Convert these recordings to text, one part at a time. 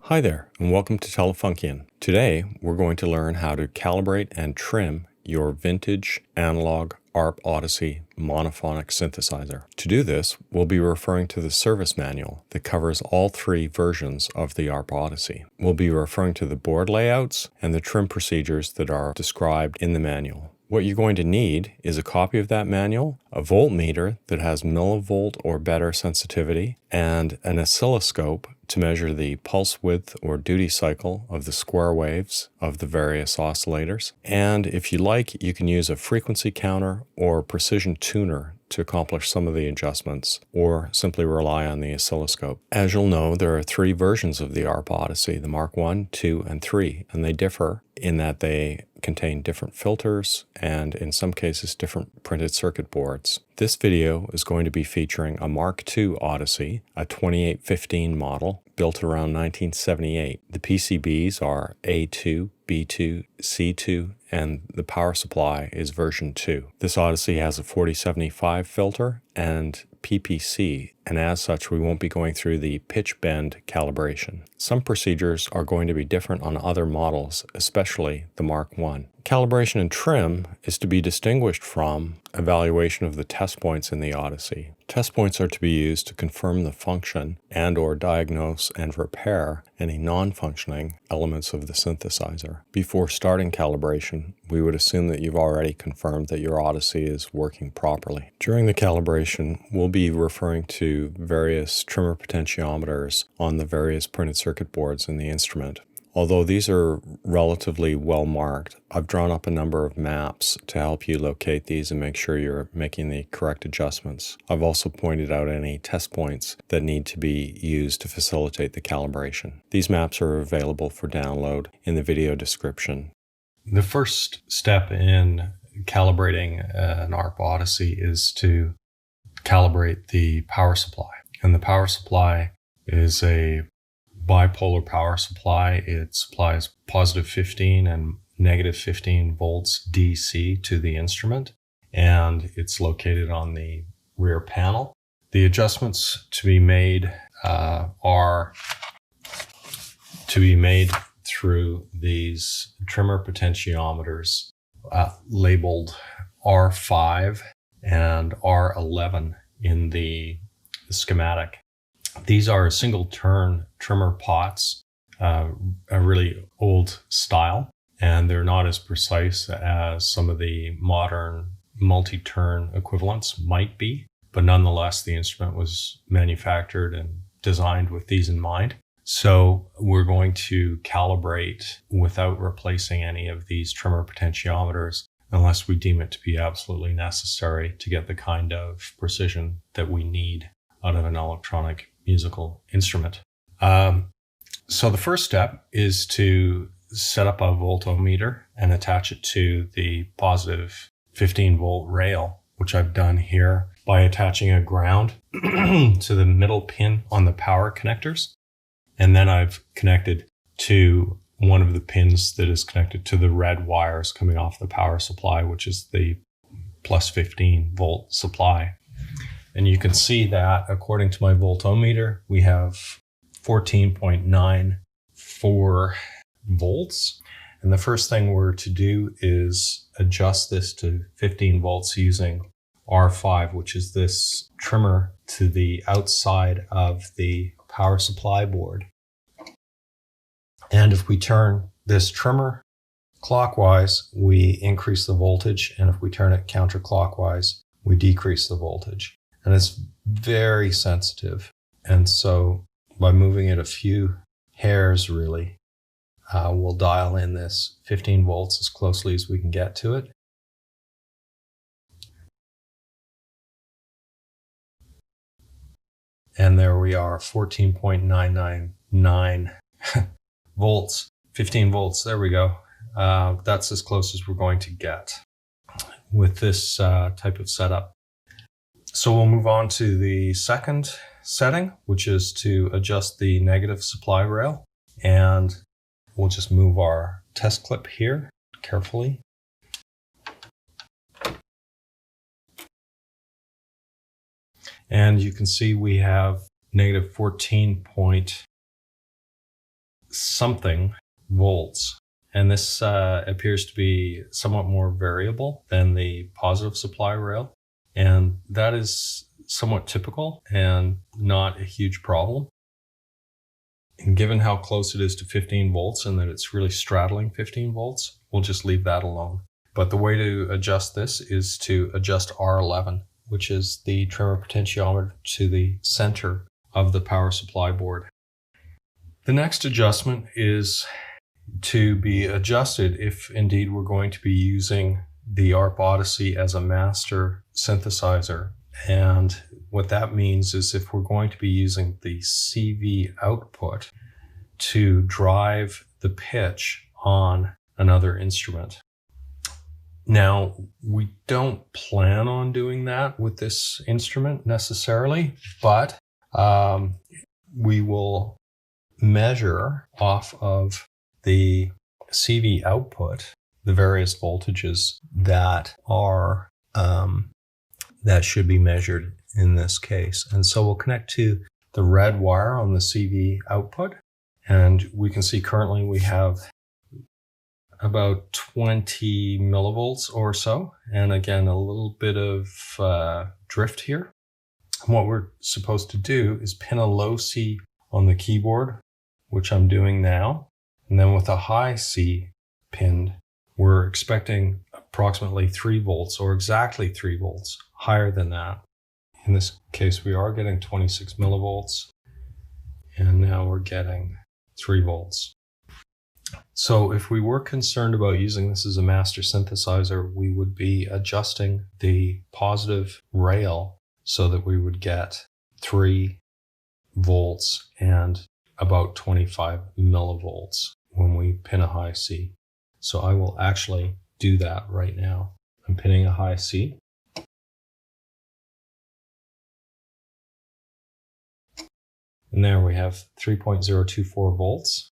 Hi there, and welcome to Telefunken. Today, we're going to learn how to calibrate and trim your vintage analog ARP Odyssey monophonic synthesizer. To do this, we'll be referring to the service manual that covers all three versions of the ARP Odyssey. We'll be referring to the board layouts and the trim procedures that are described in the manual. What you're going to need is a copy of that manual, a voltmeter that has millivolt or better sensitivity, and an oscilloscope to measure the pulse width or duty cycle of the square waves of the various oscillators. And if you like, you can use a frequency counter or precision tuner to accomplish some of the adjustments, or simply rely on the oscilloscope. As you'll know, there are three versions of the ARP Odyssey, the Mark 1, 2, and 3, and they differ in that they contain different filters and, in some cases, different printed circuit boards. This video is going to be featuring a Mark II Odyssey, a 2815 model, built around 1978. The PCBs are A2, B2, C2, and the power supply is version 2. This Odyssey has a 4075 filter and PPC, and as such we won't be going through the pitch bend calibration. Some procedures are going to be different on other models, especially the Mark 1. Calibration and trim is to be distinguished from evaluation of the test points in the Odyssey. Test points are to be used to confirm the function and/or diagnose and repair any non-functioning elements of the synthesizer. Before starting calibration, we would assume that you've already confirmed that your Odyssey is working properly. During the calibration, we'll be referring to various trimmer potentiometers on the various printed circuit boards in the instrument. Although these are relatively well marked, I've drawn up a number of maps to help you locate these and make sure you're making the correct adjustments. I've also pointed out any test points that need to be used to facilitate the calibration. These maps are available for download in the video description. The first step in calibrating an ARP Odyssey is to calibrate the power supply. And the power supply is a bipolar power supply. It supplies positive 15 and negative 15 volts DC to the instrument, and it's located on the rear panel. The adjustments to be made are to be made through these trimmer potentiometers labeled R5 and R11 in the schematic. These are single turn trimmer pots, a really old style, and they're not as precise as some of the modern multi-turn equivalents might be, but nonetheless the instrument was manufactured and designed with these in mind. So we're going to calibrate without replacing any of these trimmer potentiometers unless we deem it to be absolutely necessary to get the kind of precision that we need out of an electronic musical instrument. So the first step is to set up a voltometer and attach it to the positive 15 volt rail, which I've done here by attaching a ground to the middle pin on the power connectors. And then I've connected to one of the pins that is connected to the red wires coming off the power supply, which is the plus 15 volt supply. And you can see that according to my voltometer, we have 14.94 volts. And the first thing we're to do is adjust this to 15 volts using R5, which is this trimmer to the outside of the power supply board. And if we turn this trimmer clockwise, we increase the voltage. And if we turn it counterclockwise, we decrease the voltage. And it's very sensitive. And so by moving it a few hairs, really, we'll dial in this 15 volts as closely as we can get to it. And there we are, 14.999 volts, 15 volts. There we go. That's as close as we're going to get with this type of setup. So we'll move on to the second setting, which is to adjust the negative supply rail. And we'll just move our test clip here carefully. And you can see we have negative 14.9 something volts. And this appears to be somewhat more variable than the positive supply rail. And that is somewhat typical and not a huge problem. And given how close it is to 15 volts and that it's really straddling 15 volts, we'll just leave that alone. But the way to adjust this is to adjust R11, which is the trimmer potentiometer to the center of the power supply board. The next adjustment is to be adjusted if indeed we're going to be using the ARP Odyssey as a master synthesizer. And what that means is if we're going to be using the CV output to drive the pitch on another instrument. Now, we don't plan on doing that with this instrument necessarily, but we will measure off of the CV output the various voltages that are that should be measured in this case. And so we'll connect to the red wire on the CV output, and we can see currently we have about 20 millivolts or so, and again a little bit of drift here. And what we're supposed to do is pin a low C on the keyboard, which I'm doing now, and then with a high C pinned, we're expecting approximately 3 volts or exactly 3 volts higher than that. In this case, we are getting 26 millivolts, and now we're getting 3 volts. So if we were concerned about using this as a master synthesizer, we would be adjusting the positive rail so that we would get 3 volts and about 25 millivolts when we pin a high C. So I will actually do that right now. I'm pinning a high C. And there we have 3.024 volts.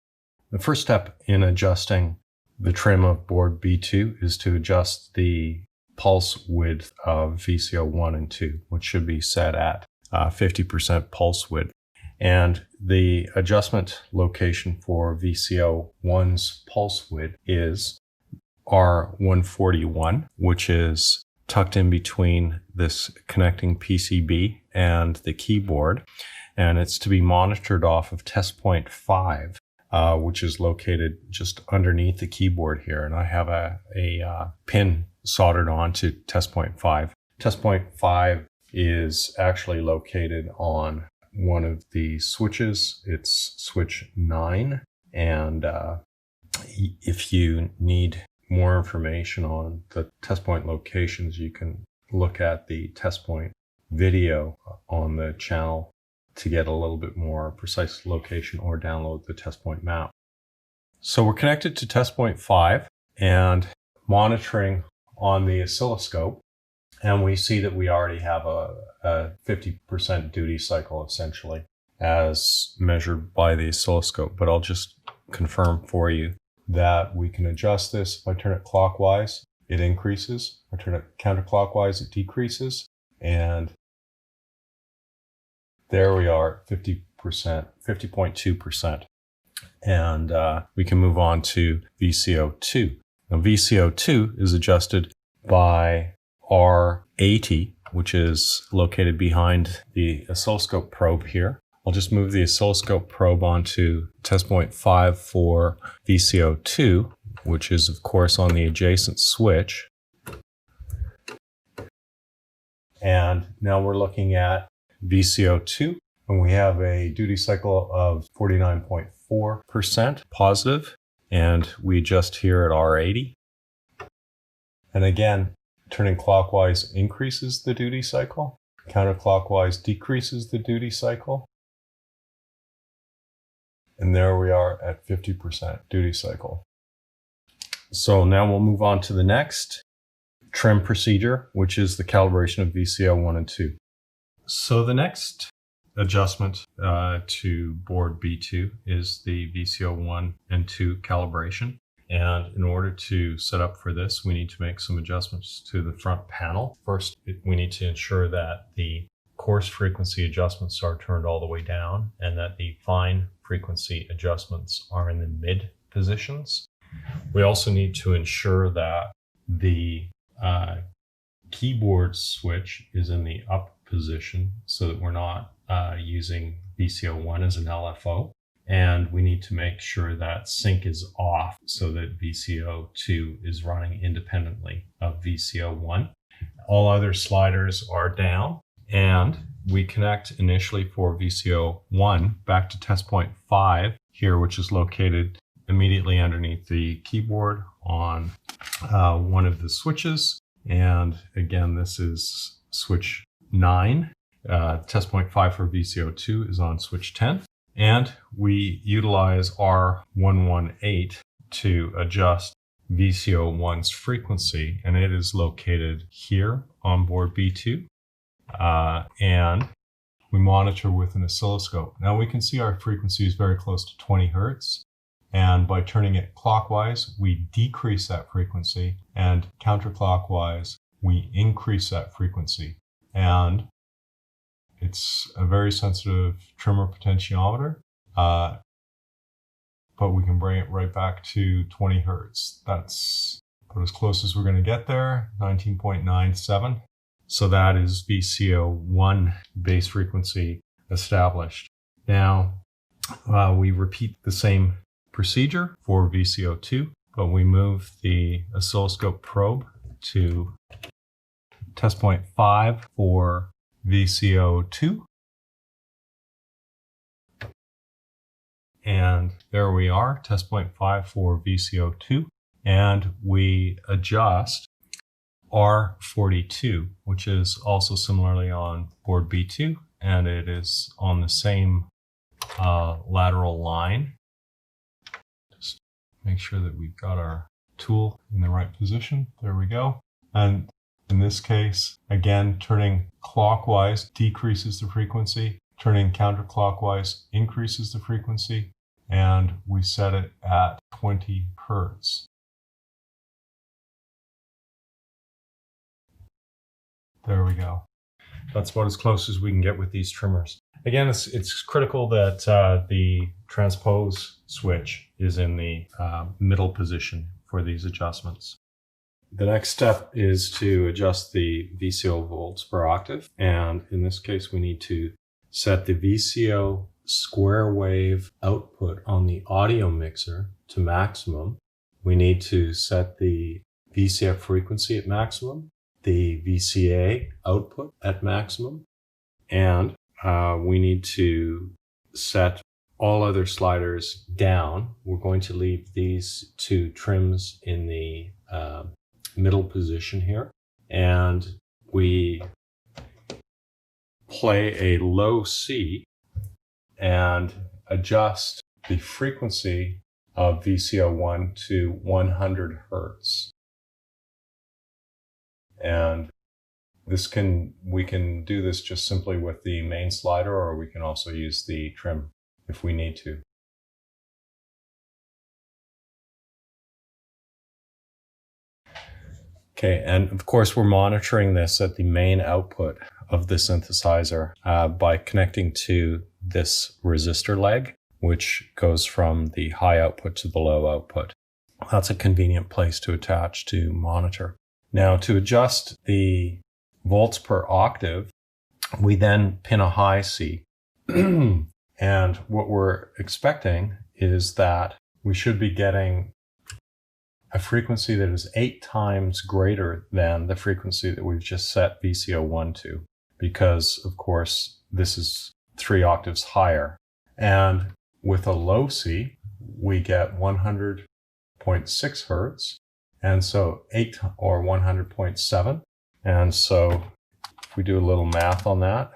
The first step in adjusting the trim of board B2 is to adjust the pulse width of VCO 1 and 2, which should be set at 50% pulse width. And the adjustment location for VCO 1's pulse width is R141, which is tucked in between this connecting PCB and the keyboard. And it's to be monitored off of test point 5, which is located just underneath the keyboard here. And I have a pin soldered on to test point 5. Test point 5 is actually located on one of the switches. It's switch 9. And if you need more information on the test point locations, you can look at the test point video on the channel to get a little bit more precise location, or download the test point map. So we're connected to test point 5 and monitoring on the oscilloscope, and we see that we already have a 50% duty cycle essentially as measured by the oscilloscope. But I'll just confirm for you that we can adjust this. If I turn it clockwise, it increases. If I turn it counterclockwise, it decreases. And there we are, 50%, 50.2%. And we can move on to VCO2. Now VCO2 is adjusted by R80, which is located behind the oscilloscope probe here. I'll just move the oscilloscope probe onto test point 5 for VCO2, which is of course on the adjacent switch. And now we're looking at VCO2, and we have a duty cycle of 49.4% positive, and we adjust here at R80. And again, turning clockwise increases the duty cycle, counterclockwise decreases the duty cycle. And there we are at 50% duty cycle. So now we'll move on to the next trim procedure, which is the calibration of VCO 1 and 2. So the next adjustment to board B2 is the VCO 1 and 2 calibration. And in order to set up for this, we need to make some adjustments to the front panel. First, we need to ensure that the coarse frequency adjustments are turned all the way down and that the fine frequency adjustments are in the mid positions. We also need to ensure that the keyboard switch is in the up position so that we're not using VCO1 as an LFO. And we need to make sure that sync is off so that VCO2 is running independently of VCO1. All other sliders are down, and we connect initially for VCO1 back to test point 5 here, which is located immediately underneath the keyboard on one of the switches. And again, this is switch 9. Test point 5 for VCO2 is on switch 10. And we utilize R118 to adjust VCO1's frequency, and it is located here on board B2. And we monitor with an oscilloscope. Now we can see our frequency is very close to 20 Hertz. And by turning it clockwise, we decrease that frequency, and counterclockwise, we increase that frequency. And it's a very sensitive trimmer potentiometer, but we can bring it right back to 20 Hertz. That's about as close as we're going to get there, 19.97. So that is VCO1 base frequency established. Now, we repeat the same procedure for VCO2, but we move the oscilloscope probe to test point 5 for VCO2. And there we are, test point 5 for VCO2. And we adjust R42, which is also similarly on board B2, and it is on the same lateral line. Just make sure that we've got our tool in the right position. There we go. And in this case, again, turning clockwise decreases the frequency, turning counterclockwise increases the frequency, and we set it at 20 Hertz. There we go. That's about as close as we can get with these trimmers. Again, it's critical that the transpose switch is in the middle position for these adjustments. The next step is to adjust the VCO volts per octave. And in this case, we need to set the VCO square wave output on the audio mixer to maximum. We need to set the VCF frequency at maximum, the VCA output at maximum, and we need to set all other sliders down. We're going to leave these two trims in the middle position here, and we play a low C and adjust the frequency of VCO1 to 100 Hertz. And we can do this just simply with the main slider, or we can also use the trim if we need to. Okay, and of course we're monitoring this at the main output of the synthesizer by connecting to this resistor leg, which goes from the high output to the low output. That's a convenient place to attach to monitor. Now, to adjust the volts per octave, we then pin a high C. And what we're expecting is that we should be getting a frequency that is 8 times greater than the frequency that we've just set VCO1 to, because, of course, this is 3 octaves higher. And with a low C, we get 100.6 Hertz, and so 8 or 100.7. And so if we do a little math on that,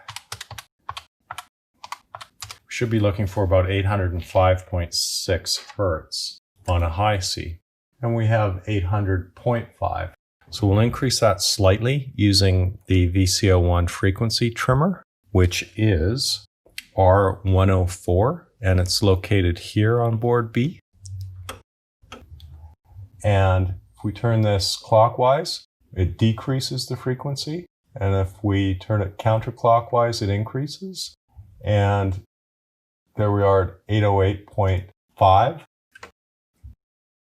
we should be looking for about 805.6 Hertz on a high C. And we have 800.5. So we'll increase that slightly using the VCO1 frequency trimmer, which is R104, and it's located here on board B. And if we turn this clockwise, it decreases the frequency. And if we turn it counterclockwise, it increases. And there we are at 808.5.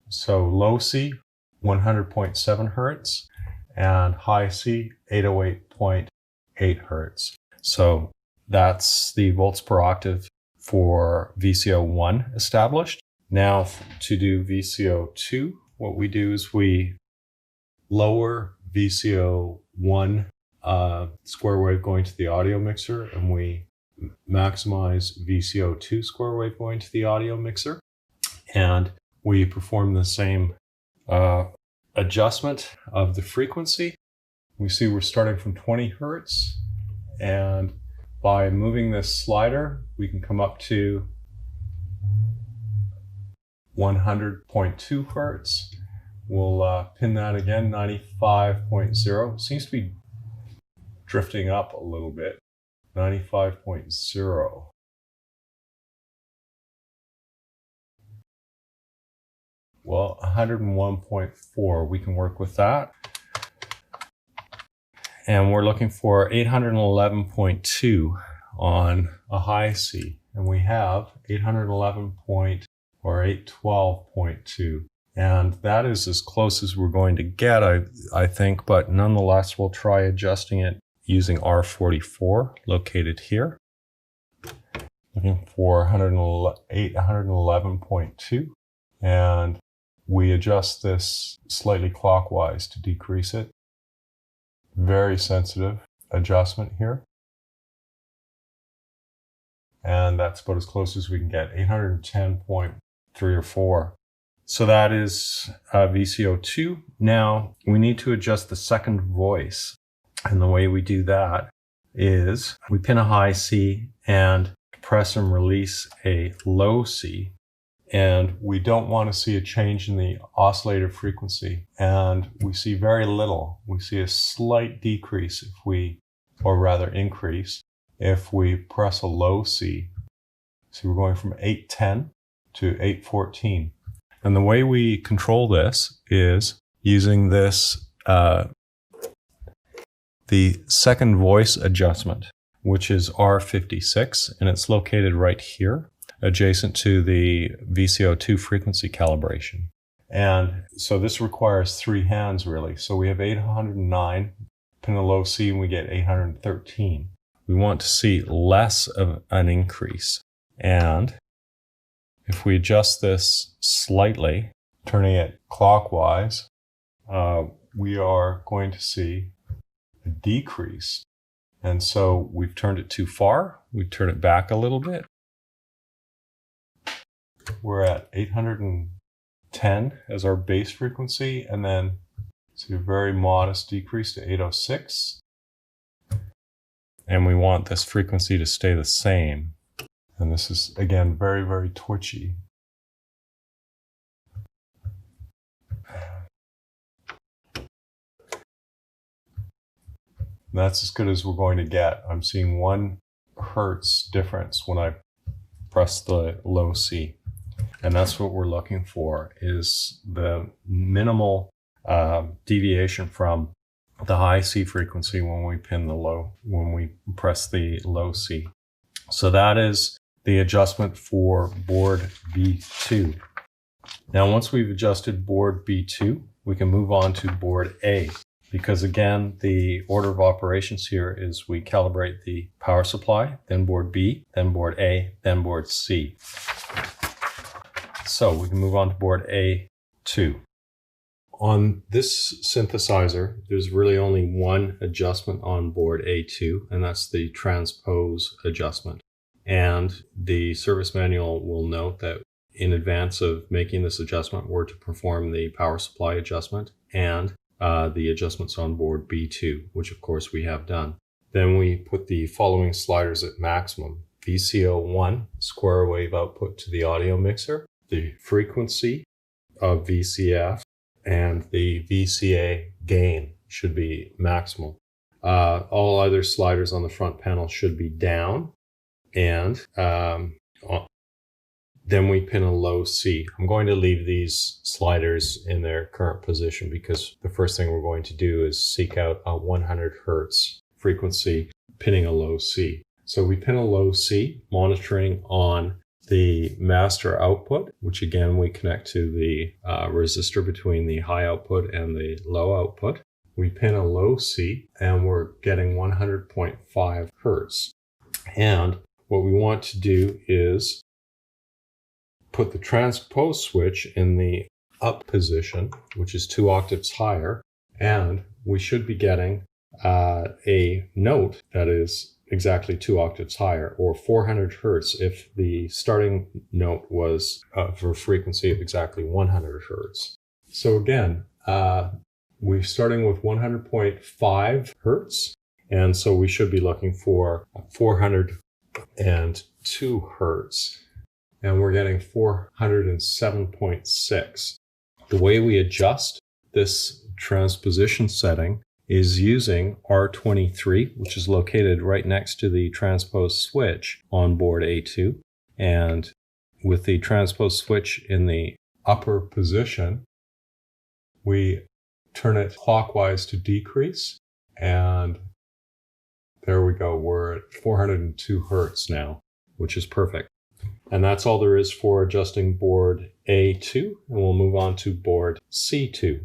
So low C, 100.7 hertz, and high C, 808.8 hertz. So that's the volts per octave for VCO1 established. Now to do VCO2, what we do is we lower VCO1 square wave going to the audio mixer, and we maximize VCO2 square wave going to the audio mixer. And we perform the same adjustment of the frequency. We see we're starting from 20 hertz, and by moving this slider, we can come up to 100.2 hertz. We'll pin that again, 95.0. Seems to be drifting up a little bit, 95.0. Well, 101.4, we can work with that. And we're looking for 811.2 on a high C. And we have 812.2. And that is as close as we're going to get, I think. But nonetheless, we'll try adjusting it using R44, located here. Looking for 811.2. And we adjust this slightly clockwise to decrease it. Very sensitive adjustment here. And that's about as close as we can get, 810.3 or 4. So that is VCO2. Now we need to adjust the second voice. And the way we do that is we pin a high C and press and release a low C. And we don't want to see a change in the oscillator frequency. And we see very little. We see a slight decrease if we, or rather increase, if we press a low C. So we're going from 810 to 814. And the way we control this is using this, the second voice adjustment, which is R56, and it's located right here, adjacent to the VCO2 frequency calibration. And so this requires 3 hands really. So we have 809, pin a low C, and we get 813. We want to see less of an increase. And if we adjust this slightly, turning it clockwise, we are going to see a decrease. And so we've turned it too far. We turn it back a little bit. We're at 810 as our base frequency, and then see a very modest decrease to 806. And we want this frequency to stay the same. And this is, again, very, very twitchy. That's as good as we're going to get. I'm seeing 1 hertz difference when I press the low C. And that's what we're looking for, is the minimal deviation from the high C frequency when we pin the low, when we press the low C. So that is the adjustment for board B2. Now, once we've adjusted board B2, we can move on to board A, because again, the order of operations here is we calibrate the power supply, then board B, then board A, then board C. So we can move on to board A2. On this synthesizer, there's really only one adjustment on board A2, and that's the transpose adjustment. And the service manual will note that in advance of making this adjustment, we're to perform the power supply adjustment and the adjustments on board B2, which of course we have done. Then we put the following sliders at maximum: VCO1, square wave output to the audio mixer, the frequency of VCF, and the VCA gain should be maximal. All other sliders on the front panel should be down, and then we pin a low C. I'm going to leave these sliders in their current position because the first thing we're going to do is seek out a 100 Hertz frequency, pinning a low C. So we pin a low C, monitoring on the master output, which again we connect to the resistor between the high output and the low output. We pin a low C and we're getting 100.5 Hertz. And what we want to do is put the transpose switch in the up position, which is 2 octaves higher, and we should be getting a note that is exactly 2 octaves higher, or 400 Hertz if the starting note was for a frequency of exactly 100 Hertz. So again, we're starting with 100.5 Hertz, and so we should be looking for 402 Hertz. And we're getting 407.6. The way we adjust this transposition setting is using R23, which is located right next to the transpose switch on board A2. And with the transpose switch in the upper position, we turn it clockwise to decrease. And there we go. We're at 402 Hertz now, which is perfect. And that's all there is for adjusting board A2, and we'll move on to board C2.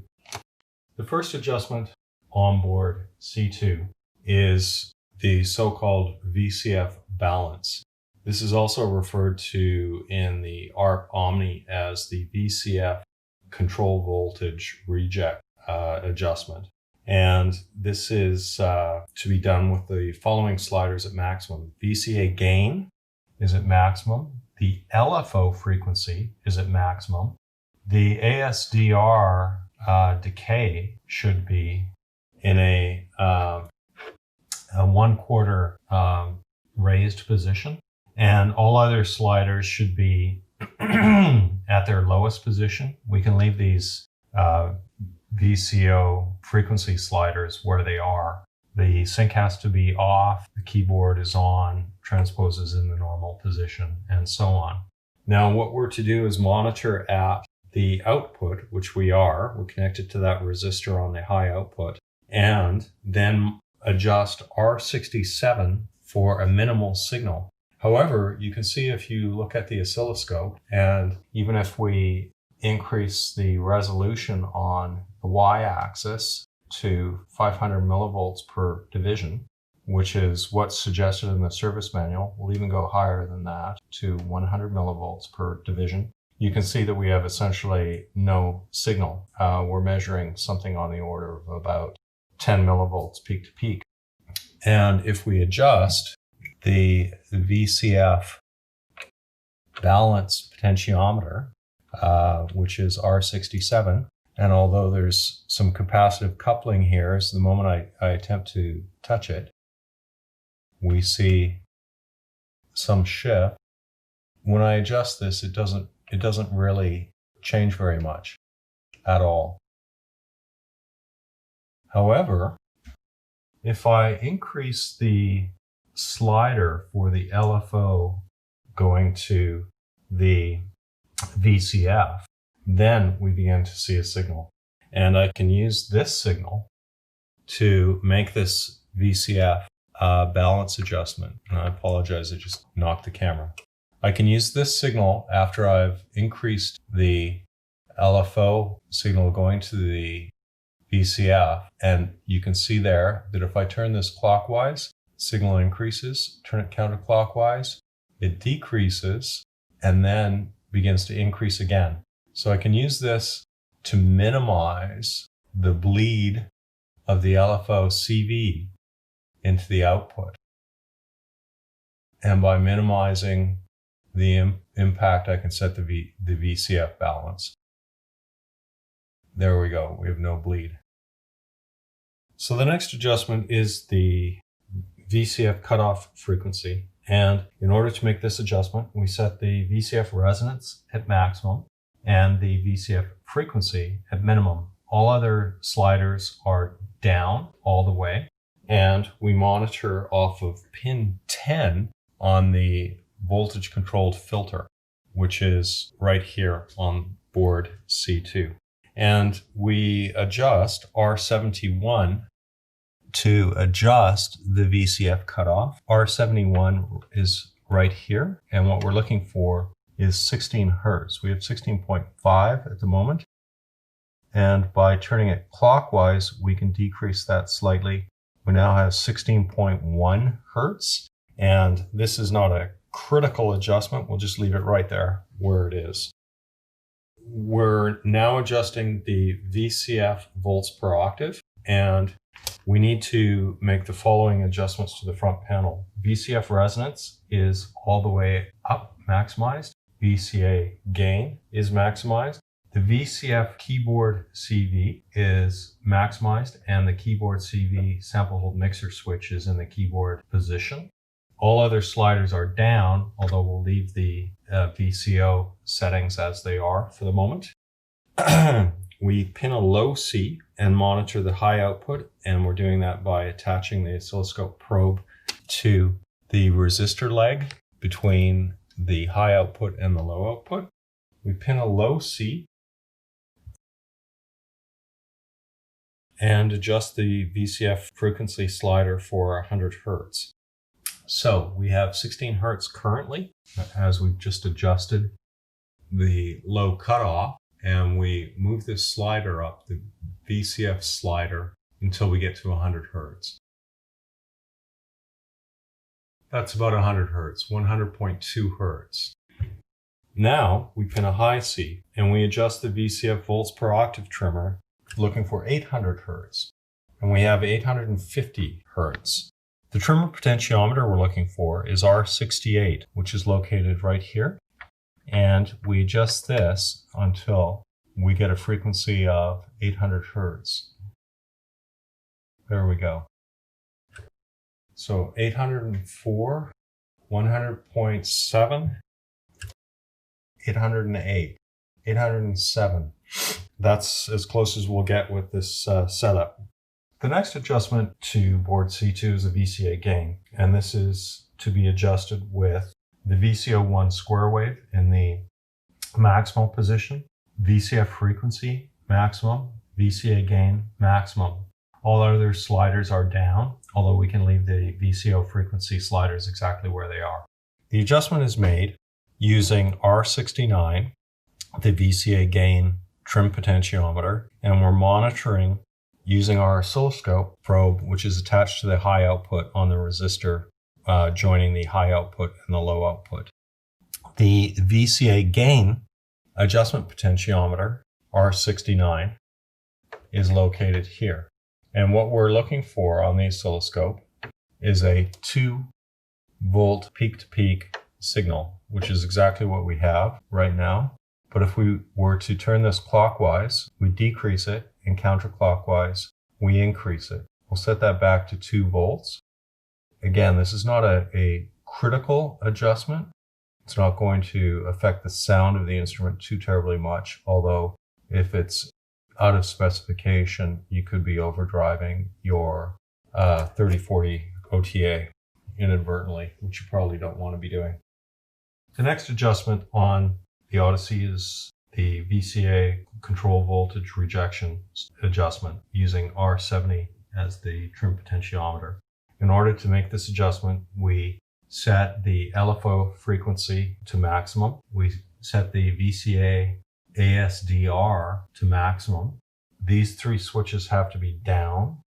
The first adjustment on board C2 is the so-called VCF balance. This is also referred to in the ARP Omni as the VCF control voltage reject adjustment. And this is to be done with the following sliders at maximum. VCA gain is at maximum. The LFO frequency is at maximum. The ASDR decay should be in a 1/4 raised position. And all other sliders should be at their lowest position. We can leave these VCO frequency sliders where they are. The sync has to be off, the keyboard is on, transpose is in the normal position, and so on. Now what we're to do is monitor at the output, which we're connected to that resistor on the high output, and then adjust R67 for a minimal signal. However, you can see if you look at the oscilloscope, and even if we increase the resolution on the y-axis to 500 millivolts per division, which is what's suggested in the service manual. We'll even go higher than that to 100 millivolts per division. You can see that we have essentially no signal. We're measuring something on the order of about 10 millivolts peak to peak. And if we adjust the VCF balance potentiometer, which is R67, and although there's some capacitive coupling here, so the moment I attempt to touch it, we see some shift. When I adjust this, it doesn't really change very much at all. However, if I increase the slider for the LFO going to the VCF, then we begin to see a signal. And I can use this signal to make this VCF balance adjustment. And I apologize, I just knocked the camera. I can use this signal after I've increased the LFO signal going to the VCF. And you can see there that if I turn this clockwise, signal increases, turn it counterclockwise, it decreases, and then begins to increase again. So I can use this to minimize the bleed of the LFO CV into the output. And by minimizing the impact, I can set the VCF balance. There we go, we have no bleed. So the next adjustment is the VCF cutoff frequency. And in order to make this adjustment, we set the VCF resonance at maximum and the VCF frequency at minimum. All other sliders are down all the way. And we monitor off of pin 10 on the voltage controlled filter. which is right here on board C2. And we adjust R71 to adjust the VCF cutoff. R71 is right here, and what we're looking for is 16 hertz. We have 16.5 at the moment, and by turning it clockwise, we can decrease that slightly. We now have 16.1 hertz, and this is not a critical adjustment. We'll just leave it right there where it is. We're now adjusting the VCF volts per octave, and we need to make the following adjustments to the front panel. VCF resonance is all the way up, maximized. VCA gain is maximized. The VCF keyboard CV is maximized, and the keyboard CV sample hold mixer switch is in the keyboard position. All other sliders are down, although we'll leave the VCO settings as they are for the moment. We pin a low C and monitor the high output, and we're doing that by attaching the oscilloscope probe to the resistor leg between the high output and the low output. We pin a low C and adjust the VCF frequency slider for 100 hertz. So we have 16 hertz currently, as we've just adjusted the low cutoff, and we move this slider up, the VCF slider, until we get to 100 hertz. That's about 100 hertz, 100.2 hertz. Now we pin a high C, and we adjust the VCF volts per octave trimmer, looking for 800 hertz, and we have 850 hertz. The trimmer potentiometer we're looking for is R68, which is located right here. And we adjust this until we get a frequency of 800 hertz. There we go. So 804, 100.7, 808, 807. That's as close as we'll get with this setup. The next adjustment to board C2 is a VCA gain, and this is to be adjusted with the VCO1 square wave in the maximal position, VCF frequency maximum, VCA gain maximum. All other sliders are down, although we can leave the VCO frequency sliders exactly where they are. The adjustment is made using R69, the VCA gain trim potentiometer, and we're monitoring using our oscilloscope probe, which is attached to the high output on the resistor, joining the high output and the low output. The VCA gain adjustment potentiometer, R69, is located here. And what we're looking for on the oscilloscope is a 2-volt peak-to-peak signal, which is exactly what we have right now. But if we were to turn this clockwise, we decrease it, and counterclockwise, we increase it. We'll set that back to 2 volts. Again, this is not a critical adjustment. It's not going to affect the sound of the instrument too terribly much, although if it's out of specification, you could be overdriving your 3040 OTA inadvertently, which you probably don't want to be doing. The next adjustment on the Odyssey is the VCA control voltage rejection adjustment using R70 as the trim potentiometer. In order to make this adjustment, we set the LFO frequency to maximum. We set the VCA ASDR to maximum. These 3 switches have to be down,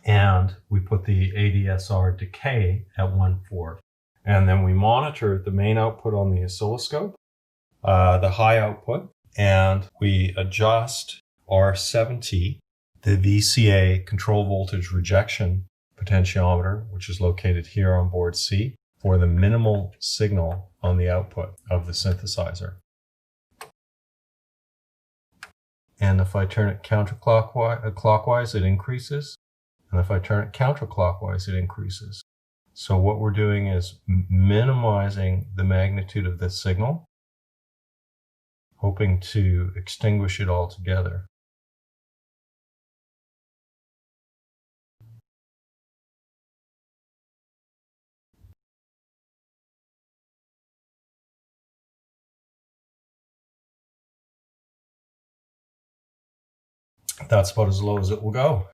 and we put the ADSR decay at 1/4. And then we monitor the main output on the oscilloscope, the high output, and we adjust R70, the VCA control voltage rejection potentiometer, which is located here on board C, for the minimal signal on the output of the synthesizer. And if I turn it clockwise, it increases. And if I turn it counterclockwise, it increases. So what we're doing is minimizing the magnitude of this signal, hoping to extinguish it altogether. that's about as low as it will go.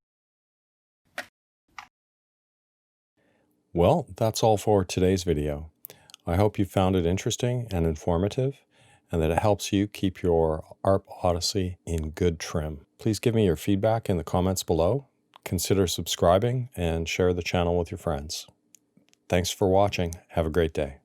Well, that's all for today's video. I hope you found it interesting and informative, and that it helps you keep your ARP Odyssey in good trim. Please give me your feedback in the comments below. Consider subscribing and share the channel with your friends. Thanks for watching. Have a great day.